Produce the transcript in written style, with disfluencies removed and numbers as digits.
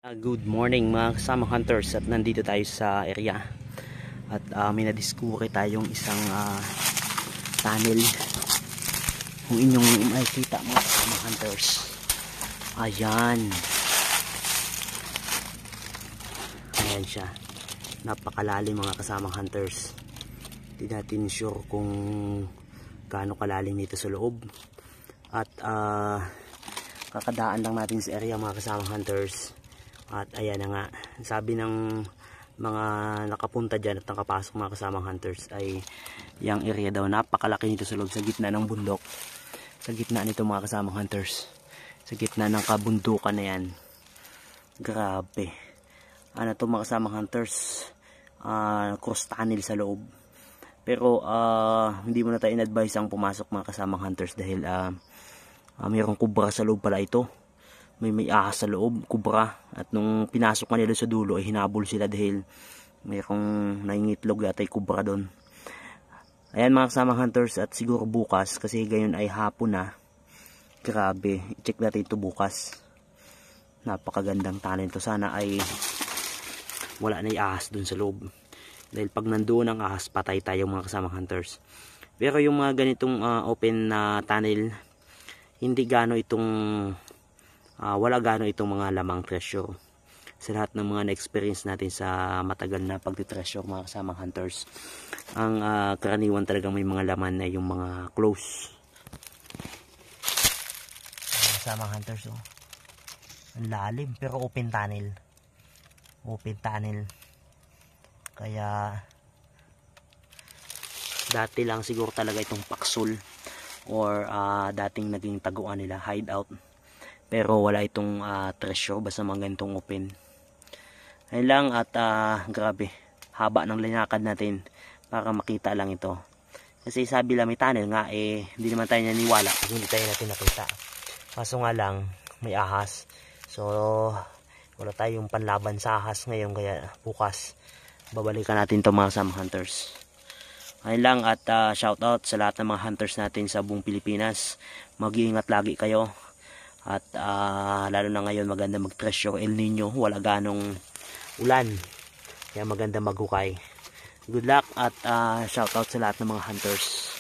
Good morning mga kasama hunters, at nandito tayo sa area at may nadiscover tayong isang tunnel. Kung inyong makikita mga kasama hunters, ayan siya, napakalalim mga kasama hunters. Hindi natin sure kung gaano kalalim nito sa loob, at kakadaan lang natin sa area mga kasama hunters. At ayan na nga, sabi ng mga nakapunta dyan at nakapasok mga kasamang hunters ay yung area daw napakalaki nito sa loob, sa gitna ng bundok, sa gitna nito mga kasamang hunters, sa gitna ng kabundukan na yan. Grabe, ano to mga kasamang hunters, cross tunnel sa loob. Pero hindi mo na tayo in-advise ang pumasok mga kasamang hunters dahil mayroong kubra sa loob pala ito. May ahas sa loob, kubra. At nung pinasok nila sa dulo ay hinabol sila dahil mayroong nangingitlog yata ay kubra doon. Ayan mga kasama hunters, at siguro bukas kasi gayon ay hapon na. Grabe, i-check natin ito bukas. Napakagandang tunnel ito. Sana ay wala na yung ahas doon sa loob, dahil pag nandoon ang ahas patay tayo mga kasama hunters. Pero yung mga ganitong open na tunnel, hindi gano itong wala gano itong mga lamang treasure. Sa lahat ng mga na-experience natin sa matagal na pagti-treasure mga kasamang hunters, ang karaniwan talagang may mga laman na yung mga close. Kasamang hunters, oh, ang lalim pero open tunnel, kaya dati lang siguro talaga itong paksol or dating naging taguan nila, hideout. Pero wala itong treasure basta mga ganitong open. Ayun lang, at grabe, haba ng linakad natin para makita lang ito. Kasi sabi lang may tunnel nga, hindi naman tayo naniwala kasi hindi tayo natin nakita. Kaso nga lang, may ahas. So, wala tayong panlaban sa ahas ngayon, kaya bukas babalikan natin ito mga kasama hunters. Ayun lang, at shout out sa lahat ng mga hunters natin sa buong Pilipinas. Mag-iingat lagi kayo. At lalo na ngayon maganda mag-treasure, El Nino, wala ganong ulan, kaya maganda maghukay. Good luck, at shout out sa lahat ng mga hunters.